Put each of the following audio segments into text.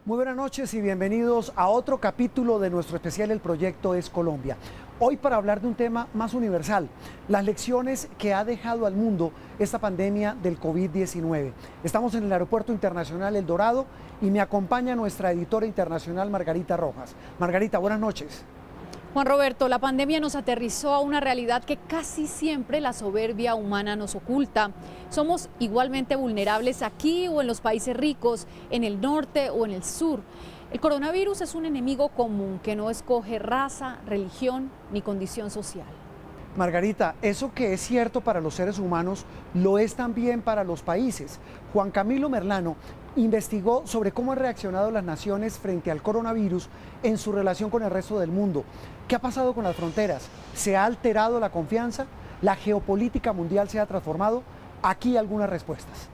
Muy buenas noches y bienvenidos a otro capítulo de nuestro especial El Proyecto es Colombia. Hoy para hablar de un tema más universal, las lecciones que ha dejado al mundo esta pandemia del COVID-19. Estamos en el Aeropuerto Internacional El Dorado y me acompaña nuestra editora internacional Margarita Rojas. Margarita, buenas noches. Juan Roberto, la pandemia nos aterrizó a una realidad que casi siempre la soberbia humana nos oculta. Somos igualmente vulnerables aquí o en los países ricos, en el norte o en el sur. El coronavirus es un enemigo común que no escoge raza, religión ni condición social. Margarita, eso que es cierto para los seres humanos, lo es también para los países. Juan Camilo Merlano investigó sobre cómo han reaccionado las naciones frente al coronavirus en su relación con el resto del mundo. ¿Qué ha pasado con las fronteras? ¿Se ha alterado la confianza? ¿La geopolítica mundial se ha transformado? Aquí algunas respuestas.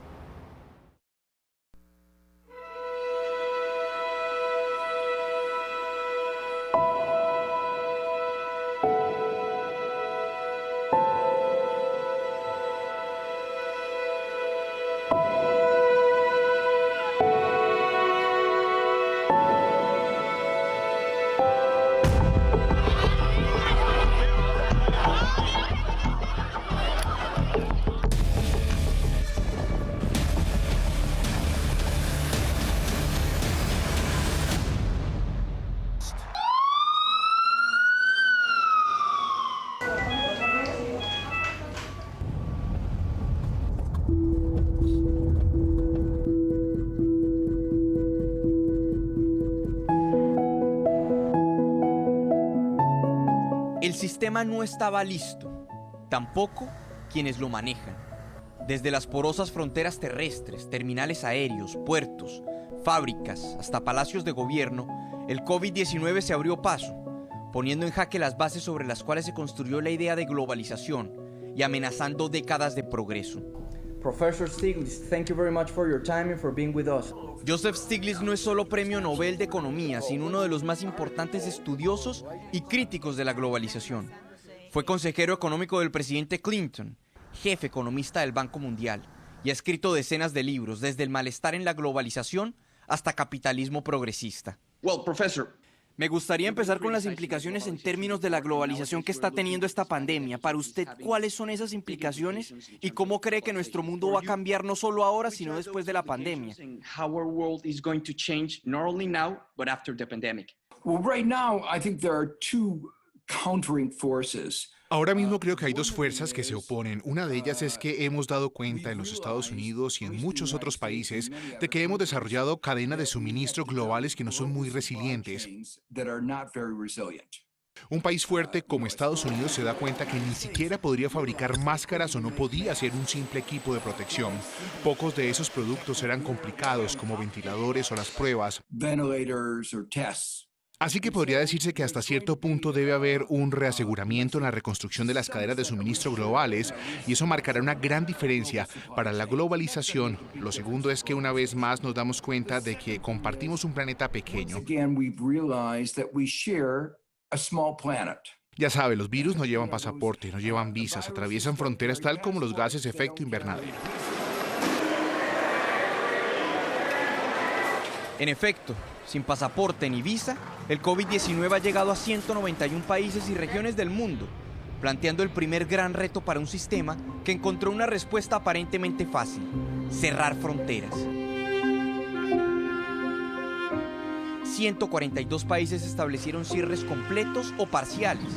El sistema no estaba listo, tampoco quienes lo manejan. Desde las porosas fronteras terrestres, terminales aéreos, puertos, fábricas, hasta palacios de gobierno, el COVID-19 se abrió paso, poniendo en jaque las bases sobre las cuales se construyó la idea de globalización y amenazando décadas de progreso. Professor Stiglitz, thank you very much for your time and for being with us. Joseph Stiglitz no es solo premio Nobel de Economía, sino uno de los más importantes estudiosos y críticos de la globalización. Fue consejero económico del presidente Clinton, jefe economista del Banco Mundial, y ha escrito decenas de libros, desde El malestar en la globalización hasta Capitalismo progresista. Well, professor, me gustaría empezar con las implicaciones en términos de la globalización que está teniendo esta pandemia. Para usted, ¿cuáles son esas implicaciones y cómo cree que nuestro mundo va a cambiar no solo ahora, sino después de la pandemia? How our world is going to change not only now, but after the pandemic. Well, right now, I think there are two countering forces. Ahora mismo creo que hay dos fuerzas que se oponen. Una de ellas es que hemos dado cuenta en los Estados Unidos y en muchos otros países de que hemos desarrollado cadenas de suministro globales que no son muy resilientes. Un país fuerte como Estados Unidos se da cuenta que ni siquiera podría fabricar máscaras o no podía hacer un simple equipo de protección. Pocos de esos productos eran complicados, como ventiladores o las pruebas. Así que podría decirse que hasta cierto punto debe haber un reaseguramiento en la reconstrucción de las cadenas de suministro globales y eso marcará una gran diferencia para la globalización. Lo segundo es que una vez más nos damos cuenta de que compartimos un planeta pequeño. Ya sabe, los virus no llevan pasaporte, no llevan visas, atraviesan fronteras tal como los gases de efecto invernadero. En efecto, sin pasaporte ni visa, el COVID-19 ha llegado a 191 países y regiones del mundo, planteando el primer gran reto para un sistema que encontró una respuesta aparentemente fácil: cerrar fronteras. 142 países establecieron cierres completos o parciales,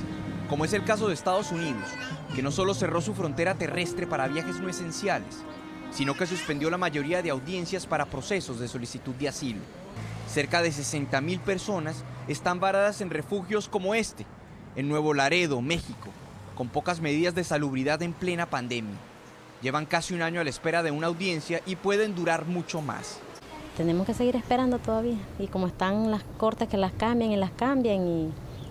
como es el caso de Estados Unidos, que no solo cerró su frontera terrestre para viajes no esenciales, sino que suspendió la mayoría de audiencias para procesos de solicitud de asilo. Cerca de 60,000 personas están varadas en refugios como este, en Nuevo Laredo, México, con pocas medidas de salubridad en plena pandemia. Llevan casi un año a la espera de una audiencia y pueden durar mucho más. Tenemos que seguir esperando todavía, y como están las cortes que las cambian y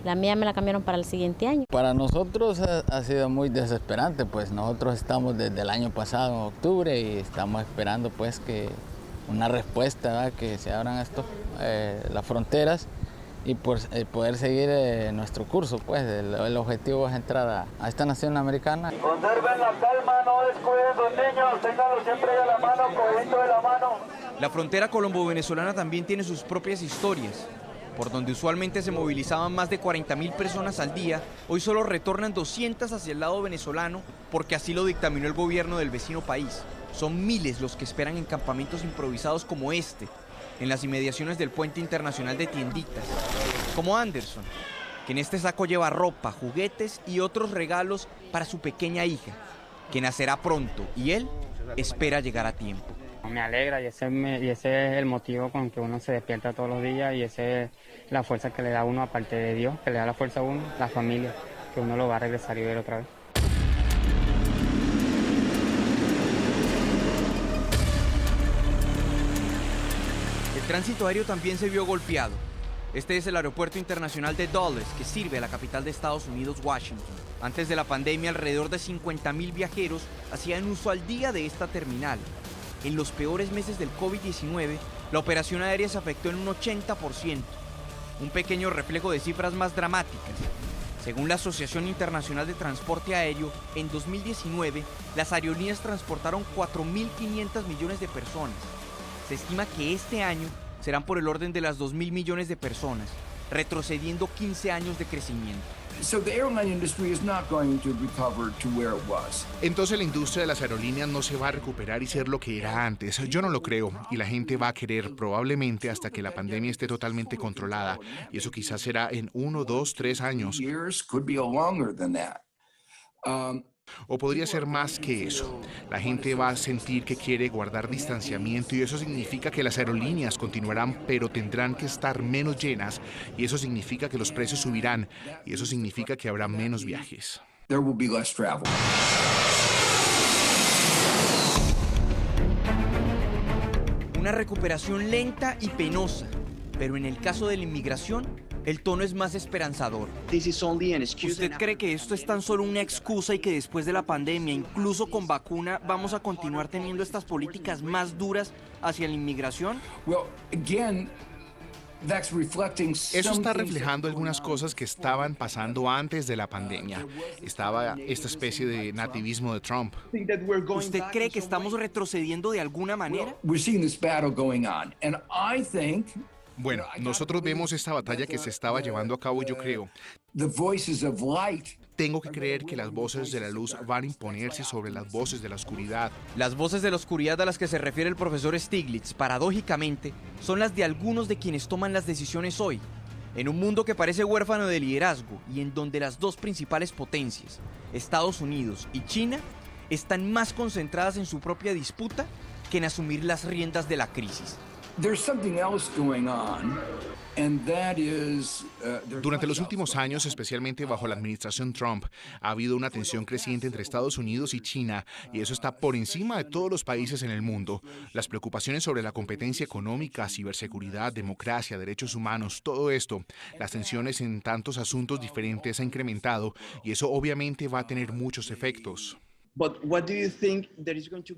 la mía me la cambiaron para el siguiente año. Para nosotros ha sido muy desesperante, pues nosotros estamos desde el año pasado, en octubre, y estamos esperando pues que una respuesta, ¿verdad? Que se abran las fronteras y por poder seguir nuestro curso, pues el objetivo es entrar a esta nación americana. Conserven la calma, no descuiden los niños, ténganlos siempre de la mano, cojito de la mano. La frontera colombo-venezolana también tiene sus propias historias. Por donde usualmente se movilizaban más de 40.000 personas al día, hoy solo retornan 200 hacia el lado venezolano porque así lo dictaminó el gobierno del vecino país. Son miles los que esperan en campamentos improvisados como este, en las inmediaciones del puente internacional de Tienditas, como Anderson, que en este saco lleva ropa, juguetes y otros regalos para su pequeña hija, que nacerá pronto y él espera llegar a tiempo. Me alegra y ese es el motivo con que uno se despierta todos los días y esa es la fuerza que le da a uno, aparte de Dios, que le da la fuerza a uno, la familia, que uno lo va a regresar y ver otra vez. El tránsito aéreo también se vio golpeado. Este es el aeropuerto internacional de Dulles, que sirve a la capital de Estados Unidos, Washington. Antes de la pandemia, alrededor de 50.000 viajeros hacían uso al día de esta terminal. En los peores meses del COVID-19, la operación aérea se afectó en un 80%, un pequeño reflejo de cifras más dramáticas. Según la Asociación Internacional de Transporte Aéreo, en 2019, las aerolíneas transportaron 4.500 millones de personas. Se estima que este año serán por el orden de las 2.000 millones de personas, retrocediendo 15 años de crecimiento. Entonces la industria de las aerolíneas no se va a recuperar y ser lo que era antes. Yo no lo creo y la gente va a querer probablemente hasta que la pandemia esté totalmente controlada y eso quizás será en 1, 2, 3 años. O podría ser más que eso. La gente va a sentir que quiere guardar distanciamiento y eso significa que las aerolíneas continuarán, pero tendrán que estar menos llenas y eso significa que los precios subirán y eso significa que habrá menos viajes. Una recuperación lenta y penosa, pero en el caso de la inmigración, el tono es más esperanzador. ¿Usted cree que esto es tan solo una excusa y que después de la pandemia, incluso con vacuna, vamos a continuar teniendo estas políticas más duras hacia la inmigración? Eso está reflejando algunas cosas que estaban pasando antes de la pandemia. Estaba esta especie de nativismo de Trump. ¿Usted cree que estamos retrocediendo de alguna manera? Bueno, nosotros vemos esta batalla que se estaba llevando a cabo y yo creo. Tengo que creer que las voces de la luz van a imponerse sobre las voces de la oscuridad. Las voces de la oscuridad a las que se refiere el profesor Stiglitz, paradójicamente, son las de algunos de quienes toman las decisiones hoy. En un mundo que parece huérfano de liderazgo y en donde las dos principales potencias, Estados Unidos y China, están más concentradas en su propia disputa que en asumir las riendas de la crisis. Durante los últimos años, especialmente bajo la administración Trump, ha habido una tensión creciente entre Estados Unidos y China, y eso está por encima de todos los países en el mundo. Las preocupaciones sobre la competencia económica, ciberseguridad, democracia, derechos humanos, todo esto, las tensiones en tantos asuntos diferentes ha incrementado, y eso obviamente va a tener muchos efectos.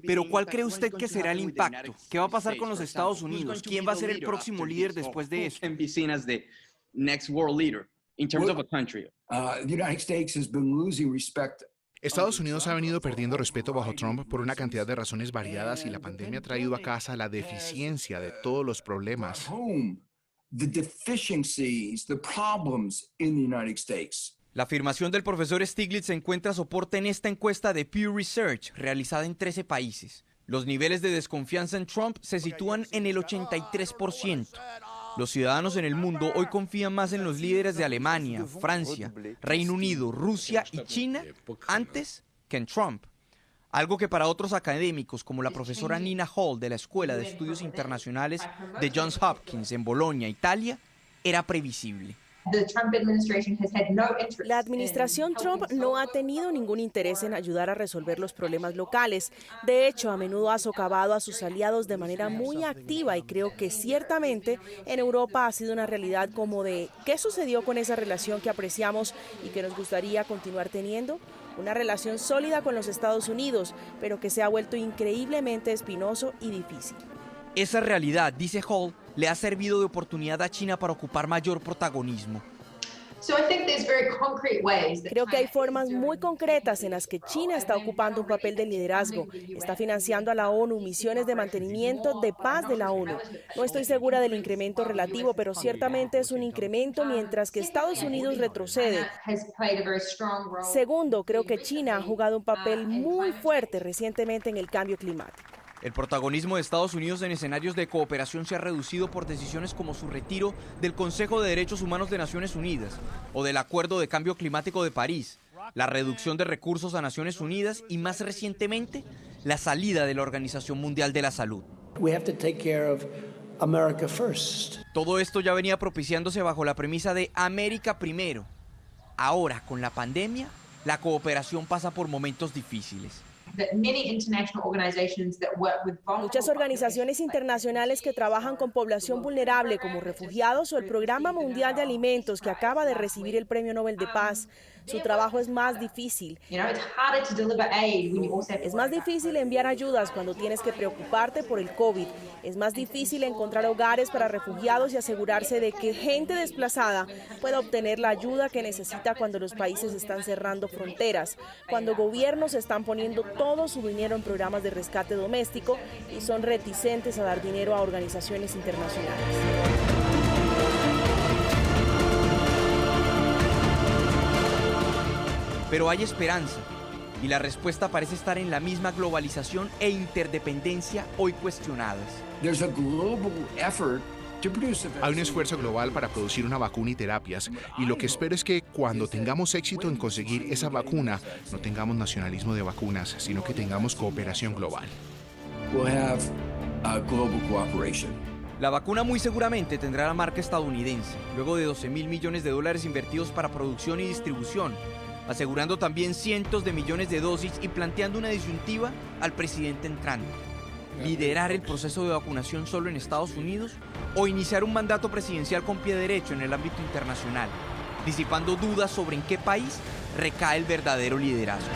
Pero ¿cuál cree usted que será el impacto? ¿Qué va a pasar con los Estados Unidos? ¿Quién va a ser el próximo líder después de esto? Estados Unidos ha venido perdiendo respeto bajo Trump por una cantidad de razones variadas y la pandemia ha traído a casa la deficiencia de todos los problemas. La afirmación del profesor Stiglitz encuentra soporte en esta encuesta de Pew Research, realizada en 13 países. Los niveles de desconfianza en Trump se sitúan en el 83%. Los ciudadanos en el mundo hoy confían más en los líderes de Alemania, Francia, Reino Unido, Rusia y China antes que en Trump. Algo que para otros académicos, como la profesora Nina Hall de la Escuela de Estudios Internacionales de Johns Hopkins en Bolonia, Italia, era previsible. La administración Trump no ha tenido ningún interés en ayudar a resolver los problemas locales. De hecho, a menudo ha socavado a sus aliados de manera muy activa y creo que ciertamente en Europa ha sido una realidad como de ¿qué sucedió con esa relación que apreciamos y que nos gustaría continuar teniendo? Una relación sólida con los Estados Unidos, pero que se ha vuelto increíblemente espinoso y difícil. Esa realidad, dice Hall, le ha servido de oportunidad a China para ocupar mayor protagonismo. Creo que hay formas muy concretas en las que China está ocupando un papel de liderazgo. Está financiando a la ONU misiones de mantenimiento de paz de la ONU. No estoy segura del incremento relativo, pero ciertamente es un incremento mientras que Estados Unidos retrocede. Segundo, creo que China ha jugado un papel muy fuerte recientemente en el cambio climático. El protagonismo de Estados Unidos en escenarios de cooperación se ha reducido por decisiones como su retiro del Consejo de Derechos Humanos de Naciones Unidas o del Acuerdo de Cambio Climático de París, la reducción de recursos a Naciones Unidas y, más recientemente, la salida de la Organización Mundial de la Salud. Todo esto ya venía propiciándose bajo la premisa de América primero. Ahora, con la pandemia, la cooperación pasa por momentos difíciles. Muchas organizaciones internacionales que trabajan con población vulnerable como refugiados o el Programa Mundial de Alimentos que acaba de recibir el Premio Nobel de Paz, su trabajo es más difícil. Es más difícil enviar ayudas cuando tienes que preocuparte por el COVID. Es más difícil encontrar hogares para refugiados y asegurarse de que gente desplazada pueda obtener la ayuda que necesita cuando los países están cerrando fronteras, cuando gobiernos están poniendo todo su dinero en programas de rescate doméstico y son reticentes a dar dinero a organizaciones internacionales. Pero hay esperanza, y la respuesta parece estar en la misma globalización e interdependencia hoy cuestionadas. Hay un esfuerzo global para producir una vacuna y terapias, y lo que espero es que cuando tengamos éxito en conseguir esa vacuna, no tengamos nacionalismo de vacunas, sino que tengamos cooperación global. La vacuna muy seguramente tendrá la marca estadounidense, luego de 12.000 millones de dólares invertidos para producción y distribución, asegurando también cientos de millones de dosis y planteando una disyuntiva al presidente entrante: liderar el proceso de vacunación solo en Estados Unidos o iniciar un mandato presidencial con pie derecho en el ámbito internacional, disipando dudas sobre en qué país recae el verdadero liderazgo.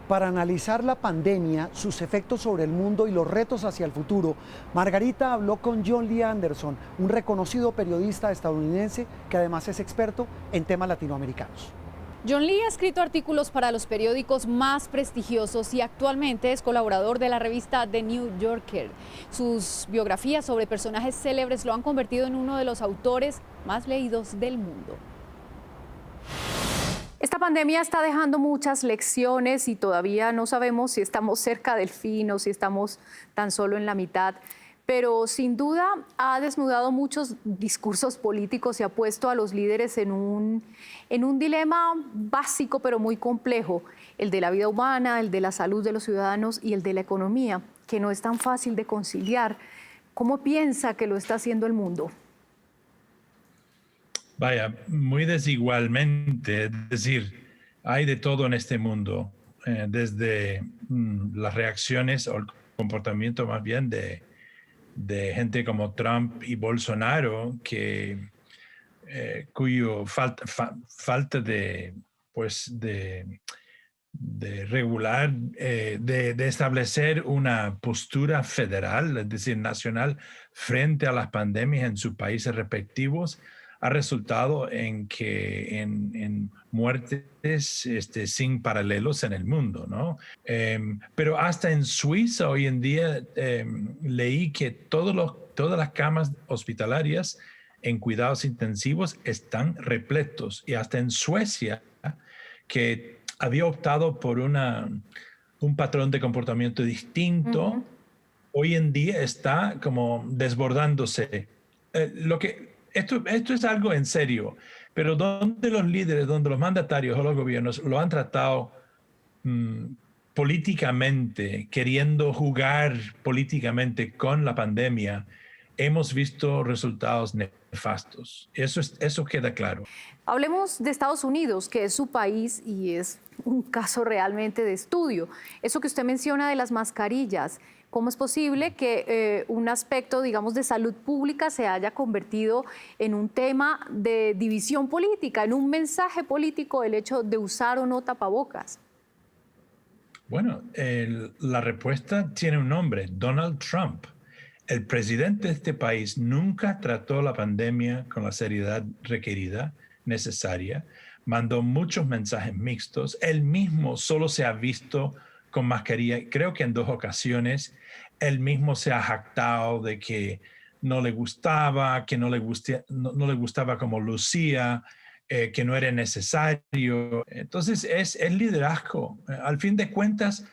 Para analizar la pandemia, sus efectos sobre el mundo y los retos hacia el futuro, Margarita habló con John Lee Anderson, un reconocido periodista estadounidense que además es experto en temas latinoamericanos. John Lee ha escrito artículos para los periódicos más prestigiosos y actualmente es colaborador de la revista The New Yorker. Sus biografías sobre personajes célebres lo han convertido en uno de los autores más leídos del mundo. Esta pandemia está dejando muchas lecciones y todavía no sabemos si estamos cerca del fin o si estamos tan solo en la mitad. Pero sin duda ha desnudado muchos discursos políticos y ha puesto a los líderes en un dilema básico pero muy complejo, el de la vida humana, el de la salud de los ciudadanos y el de la economía, que no es tan fácil de conciliar. ¿Cómo piensa que lo está haciendo el mundo? Vaya, muy desigualmente, es decir, hay de todo en este mundo, desde las reacciones o el comportamiento más bien de gente como Trump y Bolsonaro, cuyo falta de regular, de establecer una postura federal, es decir, nacional, frente a las pandemias en sus países respectivos, ha resultado en muertes sin paralelos en el mundo, ¿no? Pero hasta en Suiza hoy en día leí que todas las camas hospitalarias en cuidados intensivos están repletos, y hasta en Suecia, que había optado por un patrón de comportamiento distinto, hoy en día está como desbordándose. Esto es algo en serio, pero donde los líderes, donde los mandatarios o los gobiernos lo han tratado políticamente, queriendo jugar políticamente con la pandemia, hemos visto resultados nefastos. Eso queda claro. Hablemos de Estados Unidos, que es su país y es un caso realmente de estudio. Eso que usted menciona de las mascarillas, ¿cómo es posible que un aspecto, digamos, de salud pública se haya convertido en un tema de división política, en un mensaje político el hecho de usar o no tapabocas? Bueno, la respuesta tiene un nombre, Donald Trump. El presidente de este país nunca trató la pandemia con la seriedad requerida, necesaria, mandó muchos mensajes mixtos. Él mismo solo se ha visto con mascarilla, creo que en 2 ocasiones. Él mismo se ha jactado de que no le gustaba, que no le gustaba como lucía, que no era necesario. Entonces es liderazgo. Al fin de cuentas,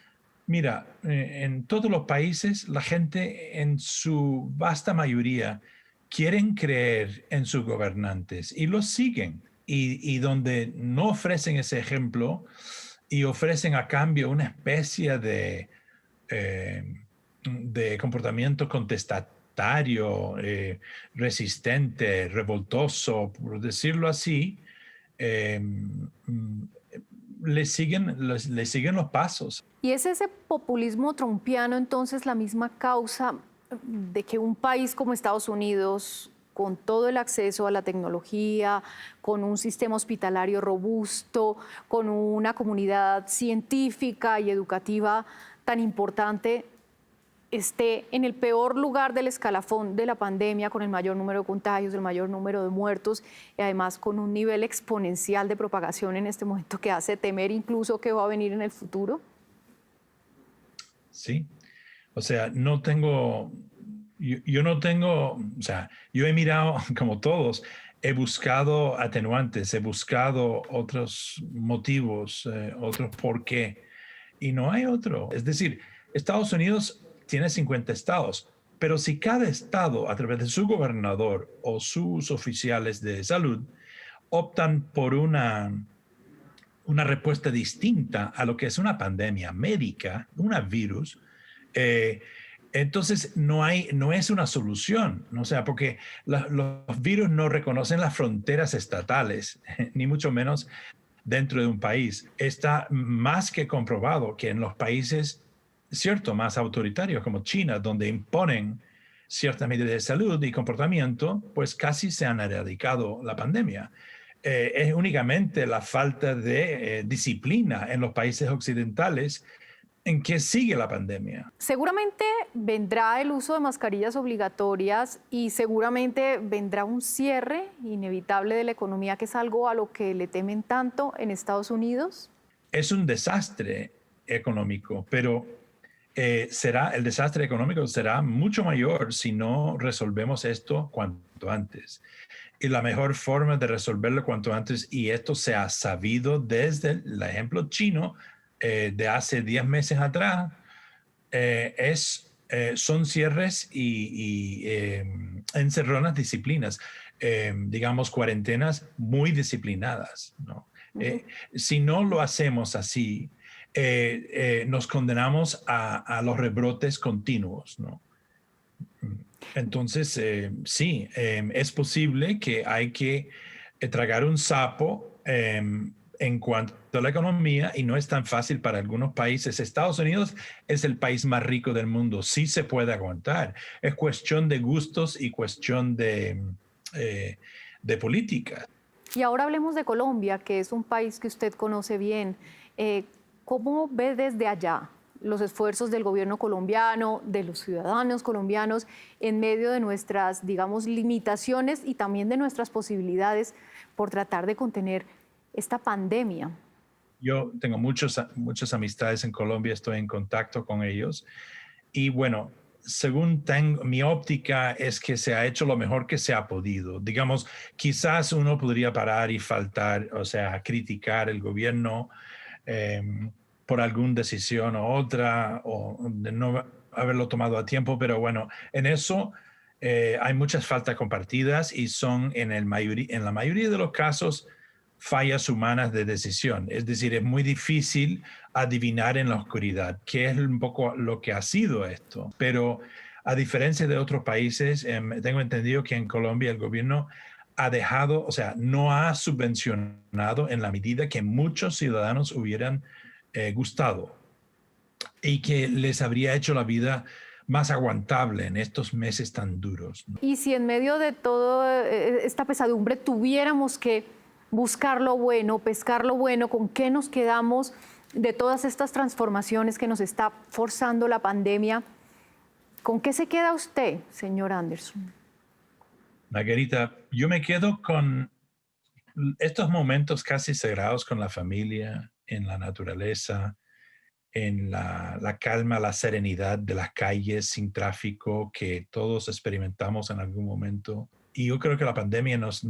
mira, en todos los países la gente en su vasta mayoría quieren creer en sus gobernantes y los siguen. Y donde no ofrecen ese ejemplo y ofrecen a cambio una especie de comportamiento contestatario, resistente, revoltoso, por decirlo así, le siguen los pasos. ¿Y es ese populismo trumpiano entonces la misma causa de que un país como Estados Unidos, con todo el acceso a la tecnología, con un sistema hospitalario robusto, con una comunidad científica y educativa tan importante, esté en el peor lugar del escalafón de la pandemia, con el mayor número de contagios, el mayor número de muertos y además con un nivel exponencial de propagación en este momento que hace temer incluso que va a venir en el futuro? Sí, o sea, yo he mirado, como todos, he buscado atenuantes, he buscado otros motivos, otros por qué, y no hay otro. Es decir, Estados Unidos tiene 50 estados, pero si cada estado, a través de su gobernador o sus oficiales de salud, optan por una respuesta distinta a lo que es una pandemia médica, un virus, entonces no es una solución, ¿no? O sea, porque los virus no reconocen las fronteras estatales, ni mucho menos dentro de un país. Está más que comprobado que en los países, cierto, más autoritarios como China, donde imponen ciertas medidas de salud y comportamiento, pues casi se han erradicado la pandemia. Es únicamente la falta de disciplina en los países occidentales en que sigue la pandemia. Seguramente vendrá el uso de mascarillas obligatorias y seguramente vendrá un cierre inevitable de la economía, que es algo a lo que le temen tanto en Estados Unidos. Es un desastre económico, pero el desastre económico será mucho mayor si no resolvemos esto cuanto antes. Y la mejor forma de resolverlo cuanto antes, y esto se ha sabido desde el ejemplo chino de hace 10 meses atrás, son cierres y encerronas disciplinas, digamos cuarentenas muy disciplinadas, ¿no? Si no lo hacemos así, nos condenamos a los rebrotes continuos, ¿no? Entonces, sí, es posible que hay que tragar un sapo en cuanto a la economía, y no es tan fácil para algunos países. Estados Unidos es el país más rico del mundo, sí se puede aguantar. Es cuestión de gustos y cuestión de política. Y ahora hablemos de Colombia, que es un país que usted conoce bien. ¿Cómo ve desde allá los esfuerzos del gobierno colombiano, de los ciudadanos colombianos, en medio de nuestras, digamos, limitaciones y también de nuestras posibilidades por tratar de contener esta pandemia? Yo tengo muchas amistades en Colombia, estoy en contacto con ellos. Y bueno, según mi óptica es que se ha hecho lo mejor que se ha podido. Digamos, quizás uno podría parar y criticar el gobierno por alguna decisión u otra, o de no haberlo tomado a tiempo, pero bueno, en eso hay muchas faltas compartidas y son en la mayoría de los casos fallas humanas de decisión. Es decir, es muy difícil adivinar en la oscuridad qué es un poco lo que ha sido esto. Pero A diferencia de otros países, tengo entendido que en Colombia el gobierno ha dejado, o sea, no ha subvencionado en la medida que muchos ciudadanos hubieran gustado y que les habría hecho la vida más aguantable en estos meses tan duros, ¿no? Y si en medio de toda esta pesadumbre tuviéramos que buscar lo bueno, pescar lo bueno, ¿con qué nos quedamos de todas estas transformaciones que nos está forzando la pandemia? ¿Con qué se queda usted, señor Anderson? Margarita, yo me quedo con estos momentos casi sagrados con la familia, en la naturaleza, en la calma, la serenidad de las calles sin tráfico que todos experimentamos en algún momento. Y yo creo que la pandemia nos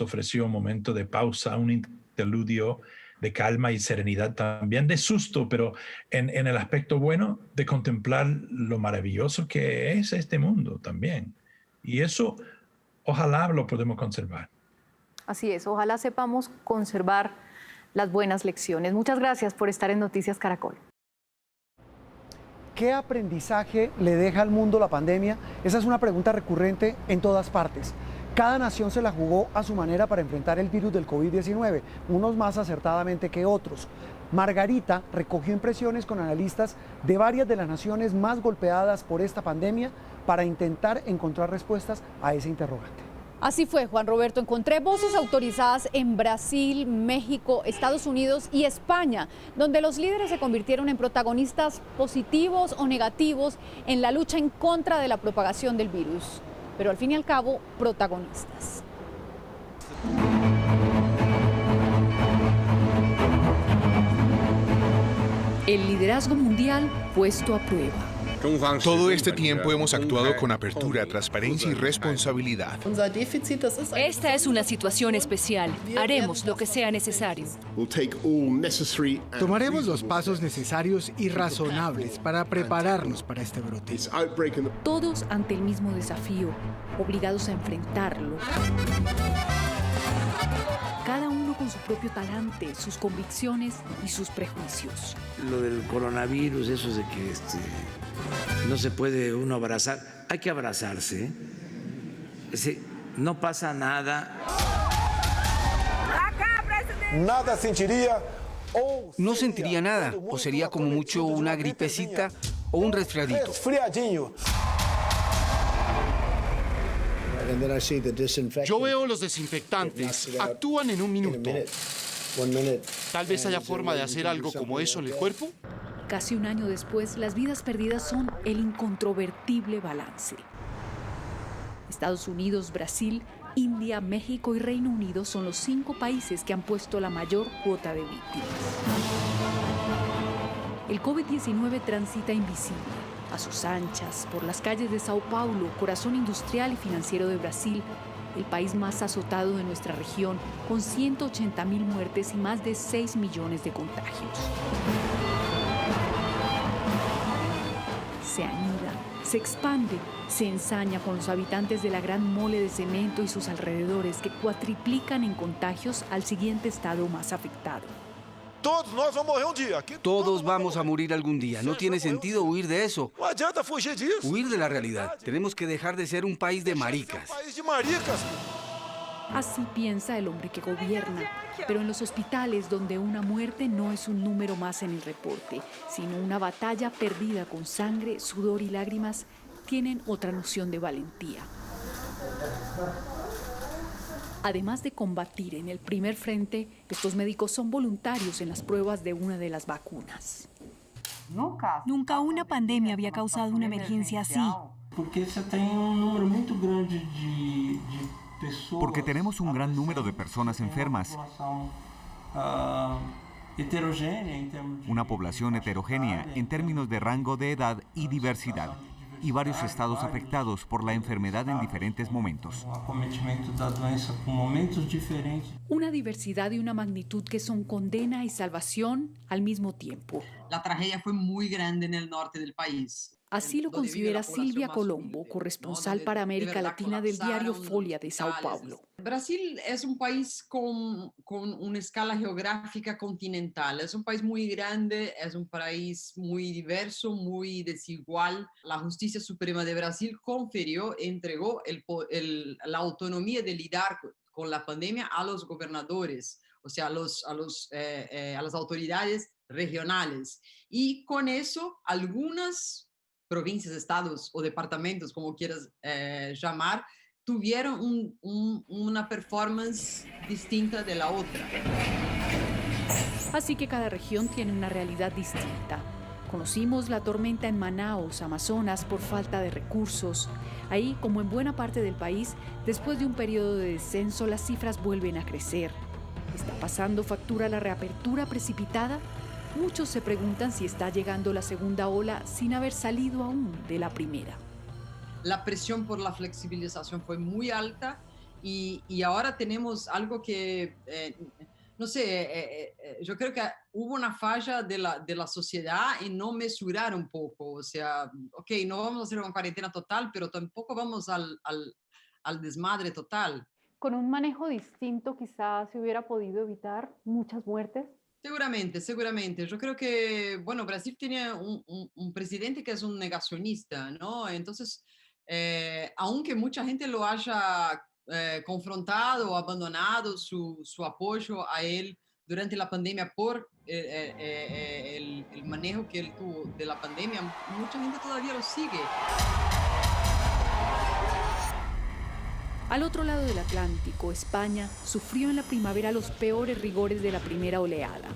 ofreció un momento de pausa, un interludio de calma y serenidad, también de susto, pero en el aspecto bueno de contemplar lo maravilloso que es este mundo también. Y eso, ojalá lo podemos conservar. Así es, ojalá sepamos conservar las buenas lecciones. Muchas gracias por estar en Noticias Caracol. ¿Qué aprendizaje le deja al mundo la pandemia? Esa es una pregunta recurrente en todas partes. Cada nación se la jugó a su manera para enfrentar el virus del COVID-19, unos más acertadamente que otros. Margarita recogió impresiones con analistas de varias de las naciones más golpeadas por esta pandemia para intentar encontrar respuestas a ese interrogante. Así fue, Juan Roberto. Encontré voces autorizadas en Brasil, México, Estados Unidos y España, donde los líderes se convirtieron en protagonistas positivos o negativos en la lucha en contra de la propagación del virus. Pero al fin y al cabo, protagonistas. El liderazgo mundial puesto a prueba. Todo este tiempo hemos actuado con apertura, transparencia y responsabilidad. Esta es una situación especial. Haremos lo que sea necesario. Tomaremos los pasos necesarios y razonables para prepararnos para este brote. Todos ante el mismo desafío, obligados a enfrentarlo. Cada uno con su propio talante, sus convicciones y sus prejuicios. Lo del coronavirus, eso de que no se puede uno abrazar, hay que abrazarse. No pasa nada. Nada sentiría. No sentiría nada, o sería como mucho una gripecita o un resfriadito. Resfriadinho. Yo veo los desinfectantes, actúan en un minuto. Tal vez haya forma de hacer algo como eso en el cuerpo. Casi un año después, las vidas perdidas son el incontrovertible balance. Estados Unidos, Brasil, India, México y Reino Unido son los 5 países que han puesto la mayor cuota de víctimas. El COVID-19 transita invisible, a sus anchas, por las calles de Sao Paulo, corazón industrial y financiero de Brasil, el país más azotado de nuestra región, con 180.000 muertes y más de 6 millones de contagios. Se anida, se expande, se ensaña con los habitantes de la gran mole de cemento y sus alrededores que cuatriplican en contagios al siguiente estado más afectado. Todos vamos a morir algún día. No tiene sentido huir de eso. Huir de la realidad. Tenemos que dejar de ser un país de maricas. Así piensa el hombre que gobierna, pero en los hospitales donde una muerte no es un número más en el reporte, sino una batalla perdida con sangre, sudor y lágrimas, tienen otra noción de valentía. Además de combatir en el primer frente, estos médicos son voluntarios en las pruebas de una de las vacunas. Nunca una pandemia había causado una emergencia así. Porque tenemos un gran número de personas enfermas. Una población heterogénea en términos de rango de edad y diversidad. Y varios estados afectados por la enfermedad en diferentes momentos. Una diversidad y una magnitud que son condena y salvación al mismo tiempo. La tragedia fue muy grande en el norte del país. Así lo considera Silvia Colombo, corresponsal para América Latina del diario Folia de Sao Paulo. Brasil es un país con una escala geográfica continental. Es un país muy grande, es un país muy diverso, muy desigual. La Justicia Suprema de Brasil entregó la autonomía de lidiar con la pandemia a los gobernadores, o sea, a las autoridades regionales. Y con eso, algunas provincias, estados o departamentos, como quieras llamar, tuvieron una performance distinta de la otra. Así que cada región tiene una realidad distinta. Conocimos la tormenta en Manaus, Amazonas, por falta de recursos. Ahí, como en buena parte del país, después de un periodo de descenso, las cifras vuelven a crecer. ¿Está pasando factura la reapertura precipitada? Muchos se preguntan si está llegando la segunda ola sin haber salido aún de la primera. La presión por la flexibilización fue muy alta y ahora tenemos algo que, no sé, yo creo que hubo una falla de la sociedad en no mesurar un poco. O sea, ok, no vamos a hacer una cuarentena total, pero tampoco vamos al desmadre total. Con un manejo distinto quizás se hubiera podido evitar muchas muertes. Seguramente. Yo creo que, bueno, Brasil tiene un presidente que es un negacionista, ¿no? Entonces, aunque mucha gente lo haya confrontado o abandonado su apoyo a él durante la pandemia por el manejo que él tuvo de la pandemia, mucha gente todavía lo sigue. Al otro lado del Atlántico, España sufrió en la primavera los peores rigores de la primera oleada.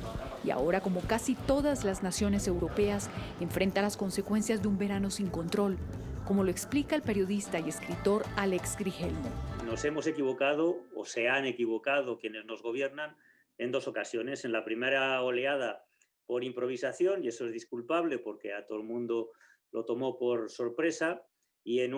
Y ahora, como casi todas las naciones europeas, enfrenta las consecuencias de un verano sin control, como lo explica el periodista y escritor Alex Grigelmo. Nos hemos equivocado, o se han equivocado quienes nos gobiernan, en dos ocasiones. En la primera oleada por improvisación, y eso es disculpable porque a todo el mundo lo tomó por sorpresa, y en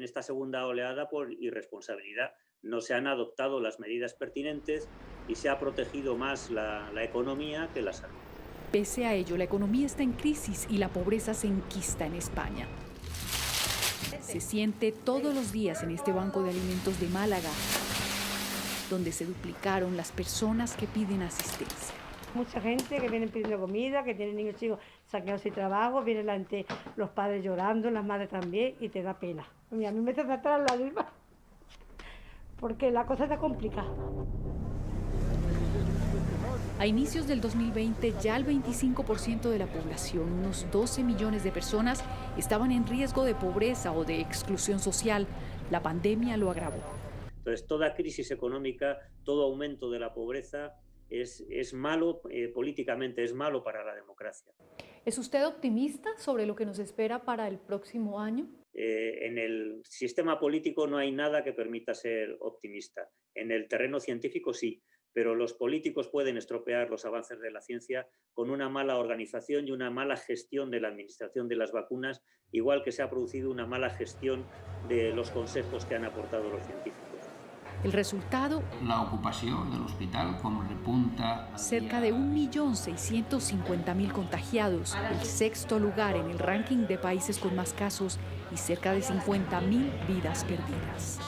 esta segunda oleada por irresponsabilidad. No se han adoptado las medidas pertinentes y se ha protegido más la economía que la salud. Pese a ello, la economía está en crisis y la pobreza se enquista en España. Se siente todos los días en este banco de alimentos de Málaga, donde se duplicaron las personas que piden asistencia. Mucha gente que viene pidiendo comida, que tiene niños chicos saqueados sin trabajo, vienen los padres llorando, las madres también, y te da pena. A mí me hace tratar la lágrima, porque la cosa está complicada. A inicios del 2020, ya el 25% de la población, unos 12 millones de personas, estaban en riesgo de pobreza o de exclusión social. La pandemia lo agravó. Entonces, toda crisis económica, todo aumento de la pobreza es malo, políticamente es malo para la democracia. ¿Es usted optimista sobre lo que nos espera para el próximo año? En el sistema político no hay nada que permita ser optimista. En el terreno científico sí, pero los políticos pueden estropear los avances de la ciencia con una mala organización y una mala gestión de la administración de las vacunas, igual que se ha producido una mala gestión de los consejos que han aportado los científicos. El resultado, la ocupación del hospital como repunta. Cerca de 1.650.000 contagiados, el sexto lugar en el ranking de países con más casos y cerca de 50.000 vidas perdidas.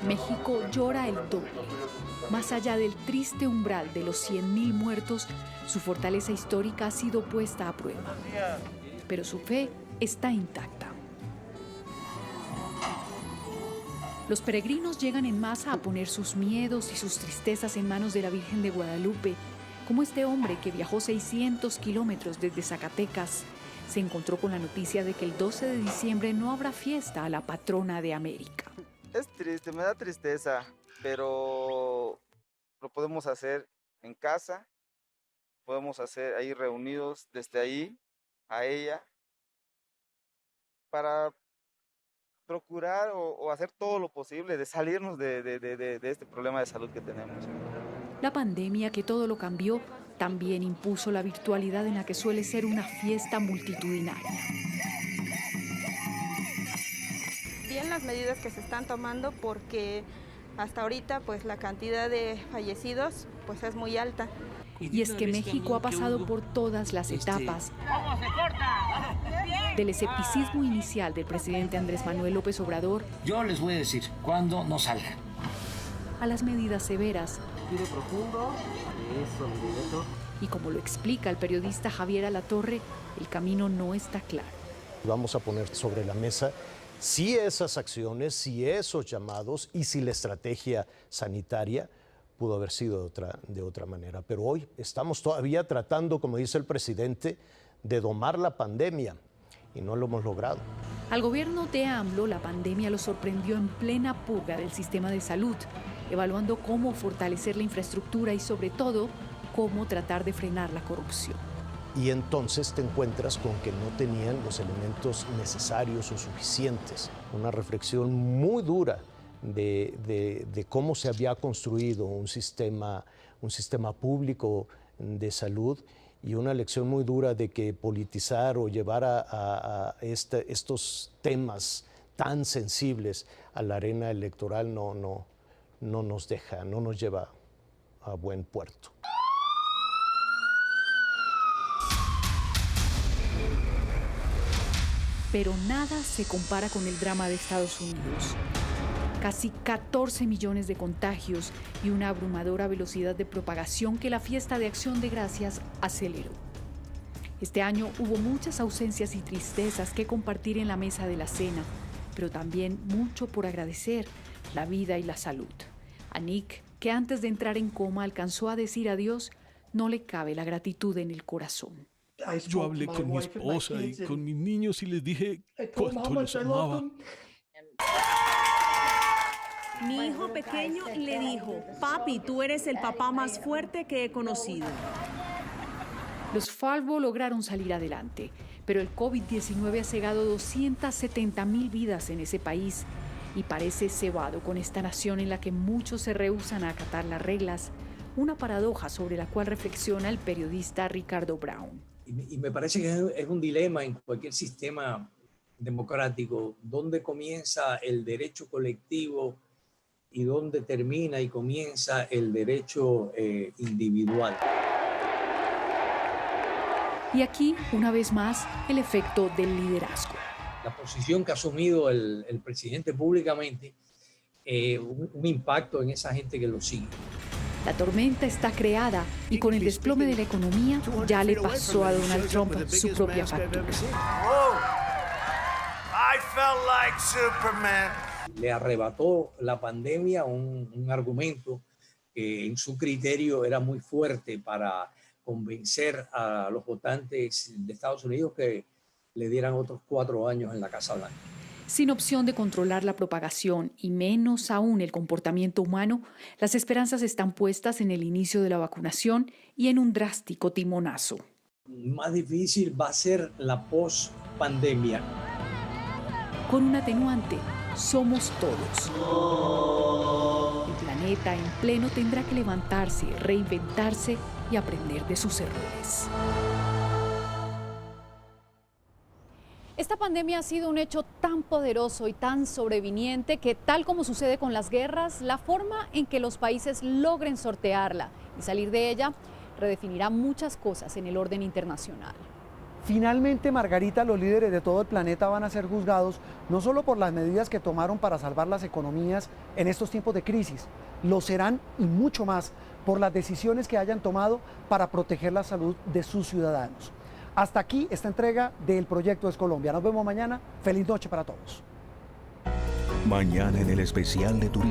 México llora el doble. Más allá del triste umbral de los 100.000 muertos, su fortaleza histórica ha sido puesta a prueba. Pero su fe está intacta. Los peregrinos llegan en masa a poner sus miedos y sus tristezas en manos de la Virgen de Guadalupe, como este hombre que viajó 600 kilómetros desde Zacatecas. Se encontró con la noticia de que el 12 de diciembre no habrá fiesta a la patrona de América. Es triste, me da tristeza, pero lo podemos hacer en casa, podemos hacer ahí reunidos desde ahí a ella para procurar o hacer todo lo posible de salirnos de este problema de salud que tenemos. La pandemia, que todo lo cambió, también impuso la virtualidad en la que suele ser una fiesta multitudinaria. Bien las medidas que se están tomando porque hasta ahorita pues la cantidad de fallecidos pues es muy alta. Y es que México ha pasado por todas las etapas. del escepticismo inicial del presidente Andrés Manuel López Obrador. Yo les voy a decir cuándo no salga. A las medidas severas. Respire profundo. Eso, directo. Y como lo explica el periodista Javier Alatorre, el camino no está claro. Vamos a poner sobre la mesa si esas acciones, si esos llamados y si la estrategia sanitaria pudo haber sido de otra manera. Pero hoy estamos todavía tratando, como dice el presidente, de domar la pandemia y no lo hemos logrado. Al gobierno de AMLO, la pandemia lo sorprendió en plena purga del sistema de salud, evaluando cómo fortalecer la infraestructura y sobre todo, cómo tratar de frenar la corrupción. Y entonces te encuentras con que no tenían los elementos necesarios o suficientes. Una reflexión muy dura de cómo se había construido un sistema público de salud y una lección muy dura de que politizar o llevar a estos temas tan sensibles a la arena electoral no nos lleva a buen puerto. Pero nada se compara con el drama de Estados Unidos. Casi 14 millones de contagios y una abrumadora velocidad de propagación que la fiesta de Acción de Gracias aceleró. Este año hubo muchas ausencias y tristezas que compartir en la mesa de la cena, pero también mucho por agradecer, la vida y la salud. A Nick, que antes de entrar en coma alcanzó a decir adiós, no le cabe la gratitud en el corazón. Yo hablé con mi esposa y con mis niños y les dije cuánto los amaba. Mi hijo pequeño le dijo, papi, tú eres el papá más fuerte que he conocido. Los Falvo lograron salir adelante, pero el COVID-19 ha cegado 270,000 vidas en ese país y parece cebado con esta nación en la que muchos se rehúsan a acatar las reglas, una paradoja sobre la cual reflexiona el periodista Ricardo Brown. Y me parece que es un dilema en cualquier sistema democrático, dónde comienza el derecho colectivo y dónde termina y comienza el derecho individual. Y aquí, una vez más, el efecto del liderazgo. La posición que ha asumido el presidente públicamente, un impacto en esa gente que lo sigue. La tormenta está creada y con el desplome de la economía ya le pasó a Donald Trump su propia factura. Le arrebató la pandemia un argumento que en su criterio era muy fuerte para convencer a los votantes de Estados Unidos que le dieran otros 4 años en la Casa Blanca. Sin opción de controlar la propagación y menos aún el comportamiento humano, las esperanzas están puestas en el inicio de la vacunación y en un drástico timonazo. Más difícil va a ser la post-pandemia. Con un atenuante, somos todos. El planeta en pleno tendrá que levantarse, reinventarse y aprender de sus errores. Esta pandemia ha sido un hecho tan poderoso y tan sobreviniente que, tal como sucede con las guerras, la forma en que los países logren sortearla y salir de ella redefinirá muchas cosas en el orden internacional. Finalmente, Margarita, los líderes de todo el planeta van a ser juzgados no solo por las medidas que tomaron para salvar las economías en estos tiempos de crisis, lo serán y mucho más por las decisiones que hayan tomado para proteger la salud de sus ciudadanos. Hasta aquí esta entrega del Proyecto Es Colombia. Nos vemos mañana. Feliz noche para todos. Mañana en el especial de turismo.